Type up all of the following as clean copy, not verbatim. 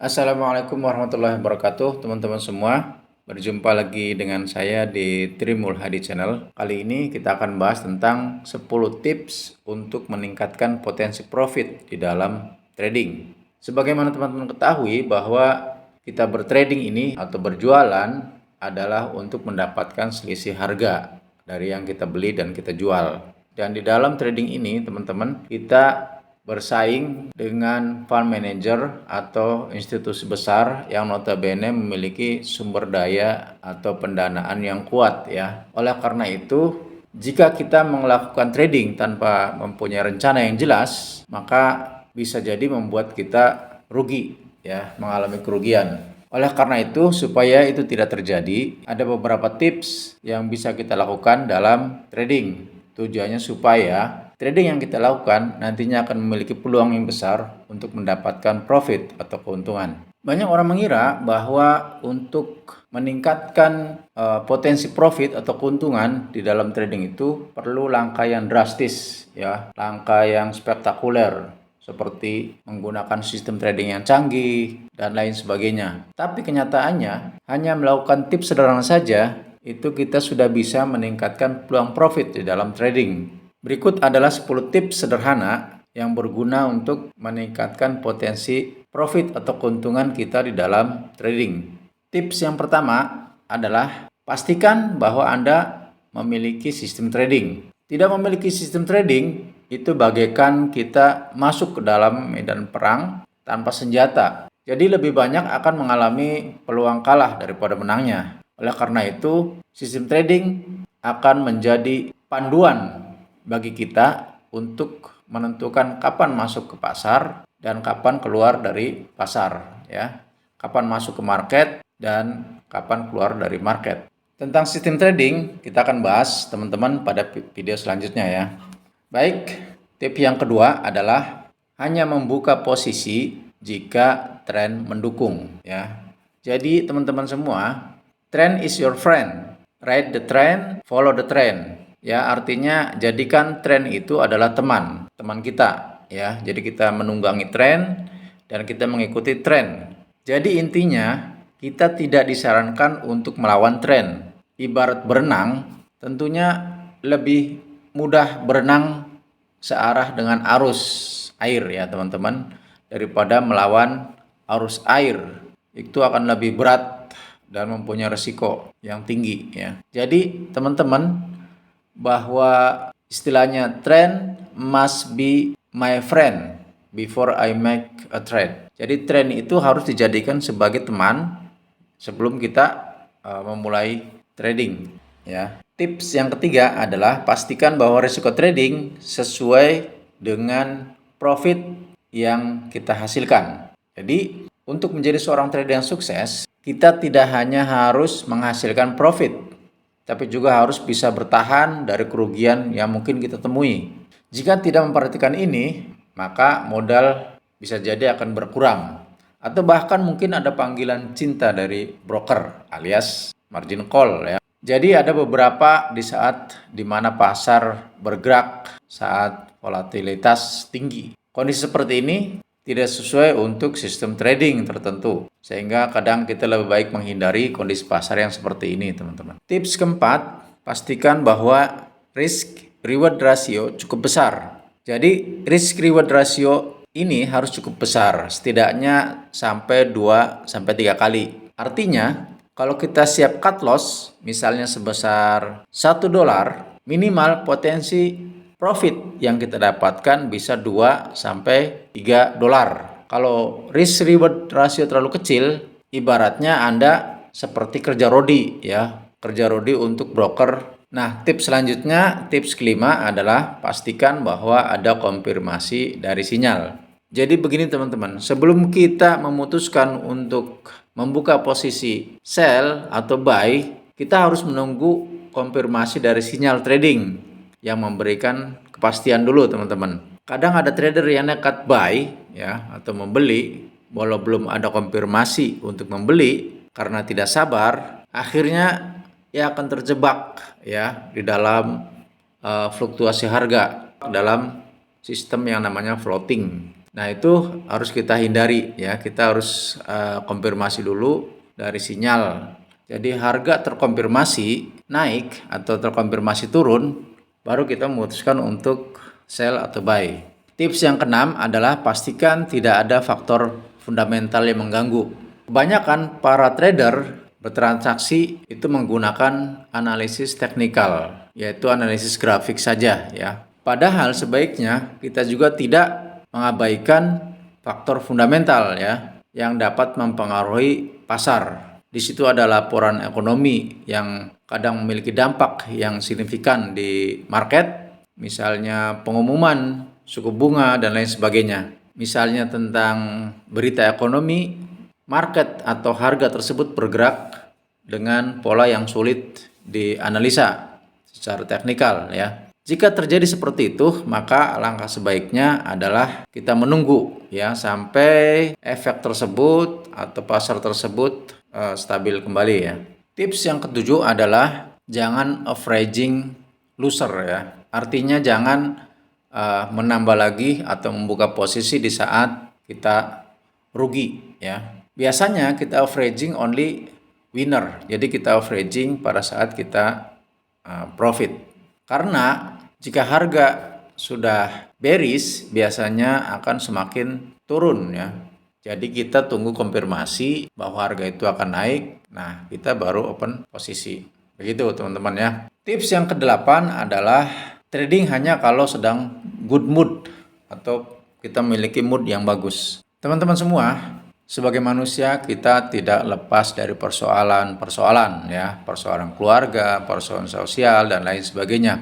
Assalamualaikum warahmatullahi wabarakatuh, teman-teman semua. Berjumpa lagi dengan saya di Trimul Hadi Channel. Kali ini kita akan bahas tentang 10 tips untuk meningkatkan potensi profit di dalam trading. Sebagaimana teman-teman ketahui bahwa kita bertrading ini atau berjualan adalah untuk mendapatkan selisih harga dari yang kita beli dan kita jual. Dan di dalam trading ini, teman-teman, kita bersaing dengan fund manager atau institusi besar yang notabene memiliki sumber daya atau pendanaan yang kuat ya. Oleh karena itu, jika kita melakukan trading tanpa mempunyai rencana yang jelas, maka bisa jadi membuat kita rugi ya, mengalami kerugian. Oleh karena itu, supaya itu tidak terjadi, ada beberapa tips yang bisa kita lakukan dalam trading. Tujuannya supaya trading yang kita lakukan nantinya akan memiliki peluang yang besar untuk mendapatkan profit atau keuntungan. Banyak orang mengira bahwa untuk meningkatkan potensi profit atau keuntungan di dalam trading itu perlu langkah yang drastis ya, langkah yang spektakuler seperti menggunakan sistem trading yang canggih dan lain sebagainya. Tapi kenyataannya hanya melakukan tips sederhana saja itu kita sudah bisa meningkatkan peluang profit di dalam trading. Berikut adalah 10 tips sederhana yang berguna untuk meningkatkan potensi profit atau keuntungan kita di dalam trading. Tips yang pertama adalah pastikan bahwa Anda memiliki sistem trading. Tidak memiliki sistem trading itu bagaikan kita masuk ke dalam medan perang tanpa senjata. Jadi lebih banyak akan mengalami peluang kalah daripada menangnya. Oleh karena itu, sistem trading akan menjadi panduan bagi kita untuk menentukan kapan masuk ke pasar dan kapan keluar dari pasar ya. Kapan masuk ke market dan kapan keluar dari market. Tentang sistem trading kita akan bahas teman-teman pada video selanjutnya ya. Baik, tip yang kedua adalah hanya membuka posisi jika tren mendukung ya. Jadi teman-teman semua, trend is your friend. Ride the trend, follow the trend. Ya, artinya jadikan tren itu adalah teman kita ya. Jadi kita menunggangi tren dan kita mengikuti tren. Jadi intinya kita tidak disarankan untuk melawan tren. Ibarat berenang, tentunya lebih mudah berenang searah dengan arus air ya teman-teman daripada melawan arus air. Itu akan lebih berat dan mempunyai resiko yang tinggi ya. Jadi teman-teman, bahwa istilahnya trend must be my friend before I make a trade. Jadi trend itu harus dijadikan sebagai teman sebelum kita memulai trading ya. Tips yang ketiga adalah pastikan bahwa risiko trading sesuai dengan profit yang kita hasilkan. Jadi untuk menjadi seorang trader yang sukses, kita tidak hanya harus menghasilkan profit, tapi juga harus bisa bertahan dari kerugian yang mungkin kita temui. Jika tidak memperhatikan ini, maka modal bisa jadi akan berkurang. Atau bahkan mungkin ada panggilan cinta dari broker alias margin call ya. Jadi ada beberapa di saat di mana pasar bergerak saat volatilitas tinggi. Kondisi seperti ini tidak sesuai untuk sistem trading tertentu, sehingga kadang kita lebih baik menghindari kondisi pasar yang seperti ini teman-teman. Tips keempat, pastikan bahwa risk reward ratio cukup besar. Jadi risk reward ratio ini harus cukup besar, setidaknya sampai 2-3 kali. Artinya kalau kita siap cut loss misalnya sebesar $1, minimal potensi profit yang kita dapatkan bisa 2-3 dolar. Kalau risk reward ratio terlalu kecil, ibaratnya Anda seperti kerja rodi ya, kerja rodi untuk broker. Nah, tips selanjutnya, tips kelima adalah pastikan bahwa ada konfirmasi dari sinyal. Jadi begini teman-teman, sebelum kita memutuskan untuk membuka posisi sell atau buy, kita harus menunggu konfirmasi dari sinyal trading yang memberikan kepastian dulu teman-teman. Kadang ada trader yang nekat buy ya atau membeli walau belum ada konfirmasi untuk membeli karena tidak sabar, akhirnya ia akan terjebak ya di dalam fluktuasi harga dalam sistem yang namanya floating. Nah, itu harus kita hindari ya. Kita harus konfirmasi dulu dari sinyal. Jadi harga terkonfirmasi naik atau terkonfirmasi turun, baru kita memutuskan untuk sell atau buy. Tips yang keenam adalah pastikan tidak ada faktor fundamental yang mengganggu. Kebanyakan para trader bertransaksi itu menggunakan analisis teknikal, yaitu analisis grafik saja ya. Padahal sebaiknya kita juga tidak mengabaikan faktor fundamental ya yang dapat mempengaruhi pasar. Di situ ada laporan ekonomi yang kadang memiliki dampak yang signifikan di market, misalnya pengumuman suku bunga dan lain sebagainya. Misalnya tentang berita ekonomi, market atau harga tersebut bergerak dengan pola yang sulit dianalisa secara teknikal ya. Jika terjadi seperti itu, maka langkah sebaiknya adalah kita menunggu ya sampai efek tersebut atau pasar tersebut stabil kembali ya. Tips yang ketujuh adalah jangan averaging loser ya. Artinya jangan menambah lagi atau membuka posisi di saat kita rugi ya. Biasanya kita averaging only winner. Jadi kita averaging pada saat kita profit. Karena jika harga sudah bearish, biasanya akan semakin turun ya. Jadi kita tunggu konfirmasi bahwa harga itu akan naik. Nah, kita baru open posisi. Begitu teman-teman ya. Tips yang kedelapan adalah trading hanya kalau sedang good mood atau kita memiliki mood yang bagus. Teman-teman semua, sebagai manusia kita tidak lepas dari persoalan-persoalan ya, persoalan keluarga, persoalan sosial dan lain sebagainya.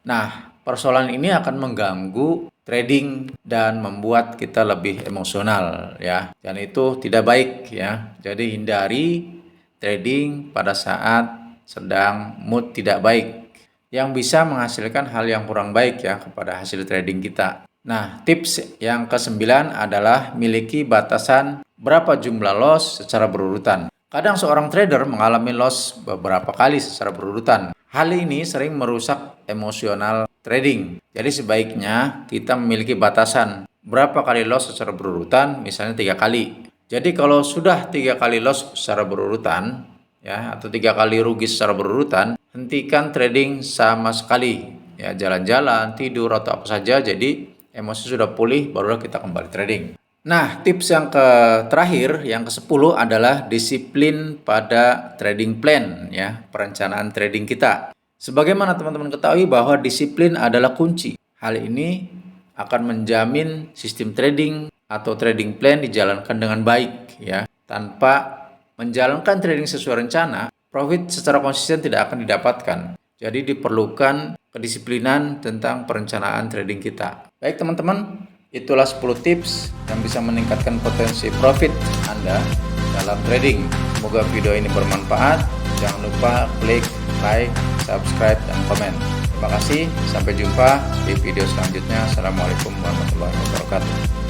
Nah, persoalan ini akan mengganggu trading dan membuat kita lebih emosional ya. Dan itu tidak baik ya. Jadi hindari trading pada saat sedang mood tidak baik yang bisa menghasilkan hal yang kurang baik ya kepada hasil trading kita. Nah, tips yang ke-9 adalah miliki batasan berapa jumlah loss secara berurutan. Kadang seorang trader mengalami loss beberapa kali secara berurutan. Hal ini sering merusak emosional trading. Jadi sebaiknya kita memiliki batasan berapa kali loss secara berurutan, misalnya 3 kali. Jadi kalau sudah 3 kali loss secara berurutan, ya atau 3 kali rugi secara berurutan, hentikan trading sama sekali. Ya, jalan-jalan, tidur atau apa saja. Jadi emosi sudah pulih, barulah kita kembali trading. Nah, tips yang terakhir, yang ke-10 adalah disiplin pada trading plan, ya, perencanaan trading kita. Sebagaimana teman-teman ketahui bahwa disiplin adalah kunci. Hal ini akan menjamin sistem trading atau trading plan dijalankan dengan baik, ya. Tanpa menjalankan trading sesuai rencana, profit secara konsisten tidak akan didapatkan. Jadi diperlukan kedisiplinan tentang perencanaan trading kita. Baik teman-teman, itulah 10 tips yang bisa meningkatkan potensi profit Anda dalam trading. Semoga video ini bermanfaat. Jangan lupa klik like, subscribe, dan komen. Terima kasih, sampai jumpa di video selanjutnya. Assalamualaikum warahmatullahi wabarakatuh.